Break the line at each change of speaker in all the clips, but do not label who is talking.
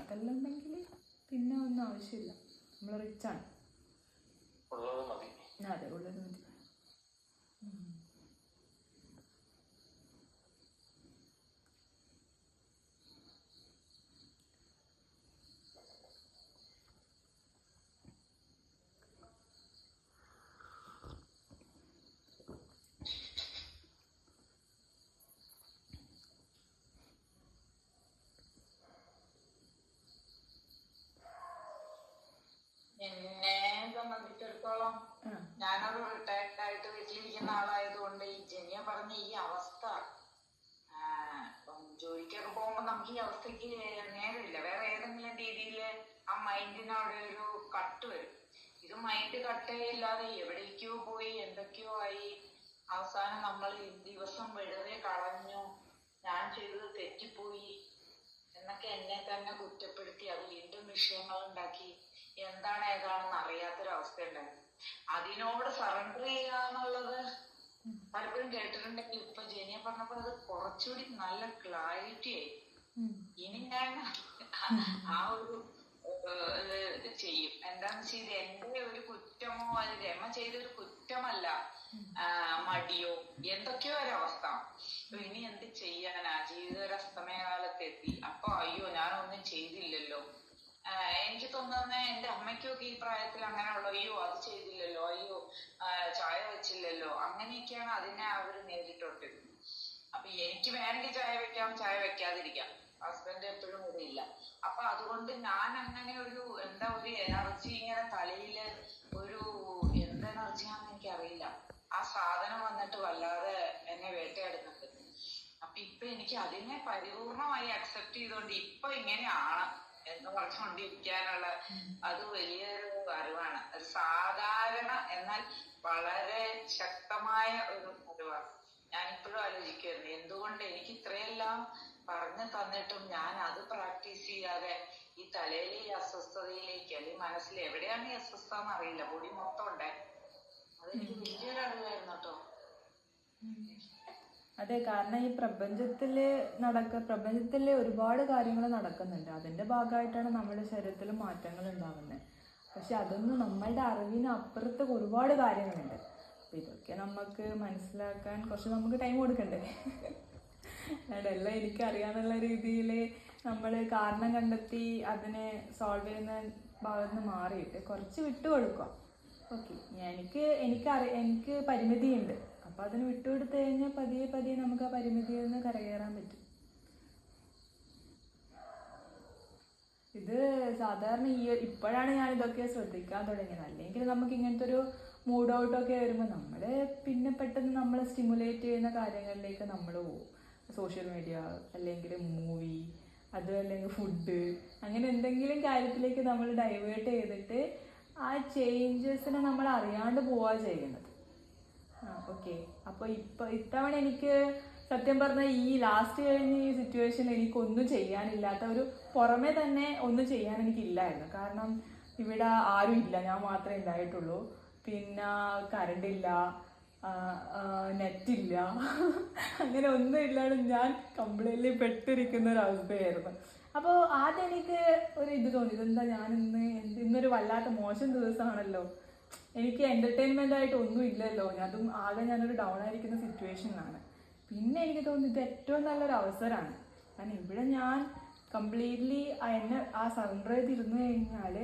അതെല്ലാം ഉണ്ടെങ്കിൽ പിന്നെ ഒന്നും ആവശ്യമില്ല. നമ്മൾ റിച്ചാണ്. അതെ, ഉള്ളത് മതി.
എന്നെ സംബന്ധിച്ചിടത്തോളം ഞാനൊരു റിട്ടയർഡ് ആയിട്ട് വീട്ടിലിരിക്കുന്ന ആളായതുകൊണ്ട് ഈ ജനിയ പറഞ്ഞ ഈ അവസ്ഥ, ജോലിക്കൊക്കെ പോകുമ്പോ നമുക്ക് ഈ അവസ്ഥക്ക് നേരമില്ല. വേറെ ഏതെങ്കിലും രീതിയിൽ ആ മൈൻഡിന് അവിടെ ഒരു കട്ട് വരും. ഇത് മൈൻഡ് കട്ടേയില്ലാതെ എവിടേക്കോ പോയി എന്തൊക്കെയോ ആയി. അവസാനം നമ്മൾ ദിവസം വെറുതെ കളഞ്ഞു, ഞാൻ ചെയ്തത് തെറ്റിപ്പോയി എന്നൊക്കെ എന്നെ തന്നെ കുറ്റപ്പെടുത്തി അത് വീണ്ടും വിഷയങ്ങൾ ഉണ്ടാക്കി എന്താണ് ഏതാണെന്ന് അറിയാത്തൊരവസ്ഥ ഉണ്ടായിരുന്നു. അതിനോട് സറണ്ടർ ചെയ്യുക എന്നുള്ളത് പലപ്പോഴും കേട്ടിട്ടുണ്ടെങ്കിൽ ഇപ്പൊ ജനിയ പറഞ്ഞപ്പോ അത് കുറച്ചുകൂടി നല്ല ക്ലാരിറ്റി ആയി. ഇനി ഞാൻ ആ ഒരു ചെയ്യും. എന്താന്ന് വെച്ചാൽ ഇത് എന്റെ ഒരു കുറ്റമോ അത് രമ ചെയ്തൊരു കുറ്റമല്ല, മടിയോ എന്തൊക്കെയോ ഒരവസ്ഥ. ഇനി എന്ത് ചെയ്യാനാ, ജീവിത ഒരു അസ്തമയകാലത്തെത്തി. അപ്പൊ അയ്യോ ഞാനൊന്നും ചെയ്തില്ലല്ലോ. എനിക്ക് തോന്നുന്നത് എന്റെ അമ്മയ്ക്കൊക്കെ ഈ പ്രായത്തിൽ അങ്ങനെയുള്ള അയ്യോ അത് ചെയ്തില്ലല്ലോ, അയ്യോ ചായ വെച്ചില്ലല്ലോ, അങ്ങനെയൊക്കെയാണ് അതിനെ അവർ നേരിട്ടുണ്ട്. അപ്പൊ എനിക്ക് വേണമെങ്കിൽ ചായ വെക്കാം, ചായ വെക്കാതിരിക്കാം. ഹസ്ബൻഡ് എപ്പോഴും ഇവിടെ ഇല്ല. അപ്പൊ അതുകൊണ്ട് ഞാൻ അങ്ങനെ ഒരു എന്താ ഒരു എനർജി ഇങ്ങനെ തലയില് ഒരു എന്ത് എനർജിയാണെന്ന് എനിക്കറിയില്ല. ആ സാധനം വന്നിട്ട് വല്ലാതെ എന്നെ വേട്ടയാടുന്നുണ്ട്. അപ്പൊ ഇപ്പൊ എനിക്ക് അതിനെ പരിപൂർണമായി അക്സെപ്റ്റ് ചെയ്തുകൊണ്ട് ഇപ്പൊ ഇങ്ങനെയാണ് എന്ന് പറഞ്ഞുകൊണ്ടിരിക്കാനുള്ള അത് വലിയൊരു അറിവാണ്. ഒരു സാധാരണ എന്നാൽ വളരെ ശക്തമായ ഒരു അറിവാണ്. ഞാനിപ്പോഴും ആലോചിക്കുമായിരുന്നു എന്തുകൊണ്ട് എനിക്ക് ഇത്രയെല്ലാം പറഞ്ഞു തന്നിട്ടും ഞാൻ അത് പ്രാക്ടീസ് ചെയ്യാതെ ഈ തലയിലെ ഈ അസ്വസ്ഥതയിലേക്ക് അല്ലെങ്കിൽ മനസ്സിൽ എവിടെയാണ് ഈ അസ്വസ്ഥത എന്നറിയില്ല, പൊടി മൊത്തം ഉണ്ടേ. അതെനിക്ക് വലിയൊരു അറിവായിരുന്നു കേട്ടോ.
അതെ, കാരണം ഈ പ്രപഞ്ചത്തില് ഒരുപാട് കാര്യങ്ങൾ നടക്കുന്നുണ്ട്. അതിന്റെ ഭാഗമായിട്ടാണ് നമ്മുടെ ശരീരത്തിൽ മാറ്റങ്ങൾ ഉണ്ടാകുന്നത്. പക്ഷെ അതൊന്നും നമ്മളുടെ അറിവിന് അപ്പുറത്ത് ഒരുപാട് കാര്യങ്ങളുണ്ട്. അപ്പം ഇതൊക്കെ നമുക്ക് മനസ്സിലാക്കാൻ കുറച്ച് നമുക്ക് ടൈം കൊടുക്കണ്ടേ? അതെല്ലാം എനിക്കറിയാന്നുള്ള രീതിയിൽ നമ്മൾ കാരണം കണ്ടെത്തി അതിനെ സോൾവ് ചെയ്യുന്ന ഭാഗത്ത് നിന്ന് മാറിയിട്ട് കുറച്ച് വിട്ടുകൊടുക്കുക. ഓക്കെ, എനിക്ക് പരിമിതിയുണ്ട്, അപ്പം അതിന് വിട്ടുകൊടുത്തു കഴിഞ്ഞാൽ പതിയെ പതിയെ നമുക്ക് ആ പരിമിതിയിൽ നിന്ന് കരകയറാൻ പറ്റും. ഇത് സാധാരണ ഇപ്പോഴാണ് ഞാനിതൊക്കെ ശ്രദ്ധിക്കാൻ തുടങ്ങിയത്. അല്ലെങ്കിൽ നമുക്ക് ഇങ്ങനത്തെ ഒരു മൂഡ് ഔട്ടൊക്കെ വരുമ്പോൾ നമ്മൾ പിന്നെ പെട്ടെന്ന് നമ്മളെ സ്റ്റിമുലേറ്റ് ചെയ്യുന്ന കാര്യങ്ങളിലേക്ക് നമ്മൾ പോകും. സോഷ്യൽ മീഡിയ, അല്ലെങ്കിൽ മൂവി, അത് അല്ലെങ്കിൽ ഫുഡ്, അങ്ങനെ എന്തെങ്കിലും കാര്യത്തിലേക്ക് നമ്മൾ ഡൈവേർട്ട് ചെയ്തിട്ട് ആ ചേഞ്ചസിനെ നമ്മൾ അറിയാണ്ട് പോവുക ചെയ്യുന്നത്. ഓക്കെ, അപ്പോൾ ഇത്തവണ എനിക്ക് സത്യം പറഞ്ഞാൽ ഈ ലാസ്റ്റ് കഴിഞ്ഞ ഈ സിറ്റുവേഷൻ എനിക്കൊന്നും ചെയ്യാനില്ലാത്ത ഒരു പുറമെ തന്നെ ഒന്നും ചെയ്യാൻ എനിക്കില്ലായിരുന്നു. കാരണം ഇവിടെ ആരും ഇല്ല, ഞാൻ മാത്രമേ ഉണ്ടായിട്ടുള്ളൂ. പിന്നെ കറണ്ട് ഇല്ല, നെറ്റില്ല, അങ്ങനെ ഒന്നും ഇല്ലാണ്ട് ഞാൻ കംപ്ലീറ്റ്ലി പെട്ടിരിക്കുന്ന ഒരവസ്ഥയായിരുന്നു. അപ്പോൾ ആദ്യം എനിക്ക് ഒരു ഇത് തോന്നി, ഇതെന്താ ഞാൻ ഇന്നൊരു വല്ലാത്ത മോശം ദിവസമാണല്ലോ, എനിക്ക് എൻ്റർടൈൻമെൻ്റ് ആയിട്ട് ഒന്നും ഇല്ലല്ലോ, അതും ആകെ ഞാനൊരു ഡൗൺ ആയിരിക്കുന്ന സിറ്റുവേഷനിലാണ്. പിന്നെ എനിക്ക് തോന്നി ഇത് ഏറ്റവും നല്ലൊരു അവസരമാണ്. കാരണം ഇവിടെ ഞാൻ കംപ്ലീറ്റ്ലി എന്നെ ആ സറണ്ടർ ചെയ്തിരുന്നു കഴിഞ്ഞാൽ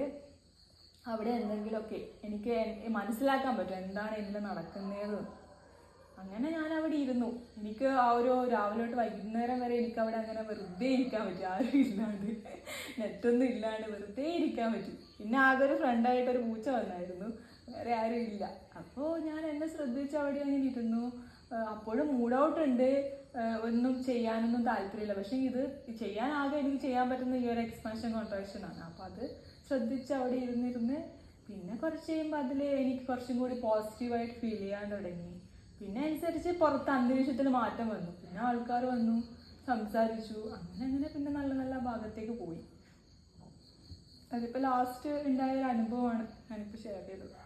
അവിടെ എന്തെങ്കിലുമൊക്കെ എനിക്ക് മനസ്സിലാക്കാൻ പറ്റും എന്താണ് ഇതിൽ നടക്കുന്നതെന്ന്. അങ്ങനെ ഞാൻ അവിടെ ഇരുന്നു. എനിക്ക് ആ ഒരു രാവിലെ തൊട്ട് വൈകുന്നേരം വരെ എനിക്ക് അവിടെ അങ്ങനെ വെറുതെ ഇരിക്കാൻ പറ്റും, ആരും ഇല്ലാണ്ട്, നെറ്റൊന്നും ഇല്ലാണ്ട് വെറുതെ ഇരിക്കാൻ പറ്റും. പിന്നെ ആകെ ഒരു ഫ്രണ്ടായിട്ടൊരു പൂച്ച വന്നായിരുന്നു, വേറെ ആരും ഇല്ല. അപ്പോൾ ഞാൻ എന്നെ ശ്രദ്ധിച്ച് അവിടെ അങ്ങനെ ഇരുന്നു. അപ്പോഴും മൂഡ് ഔട്ട് ഉണ്ട്, ഒന്നും ചെയ്യാനൊന്നും താല്പര്യമില്ല. പക്ഷെ ഇത് ചെയ്യാനാകെ എനിക്ക് ചെയ്യാൻ പറ്റുന്ന ഈ ഒരു എക്സ്പാൻഷൻ കോൺട്രാക്ഷനാണ്. അപ്പോൾ അത് ശ്രദ്ധിച്ച് അവിടെ ഇരുന്നിരുന്ന് പിന്നെ കുറച്ച് കഴിയുമ്പോൾ അതിൽ എനിക്ക് കുറച്ചും കൂടി പോസിറ്റീവായിട്ട് ഫീൽ ചെയ്യാൻ തുടങ്ങി. പിന്നെ അനുസരിച്ച് പുറത്ത് അന്തരീക്ഷത്തിൽ മാറ്റം വന്നു, പിന്നെ ആൾക്കാർ വന്നു, സംസാരിച്ചു, അങ്ങനെ പിന്നെ നല്ല നല്ല ഭാഗത്തേക്ക് പോയി. അതിപ്പോൾ ലാസ്റ്റ് ഉണ്ടായ ഒരു അനുഭവമാണ് ഞാനിപ്പോൾ ഷെയർ ചെയ്തത്.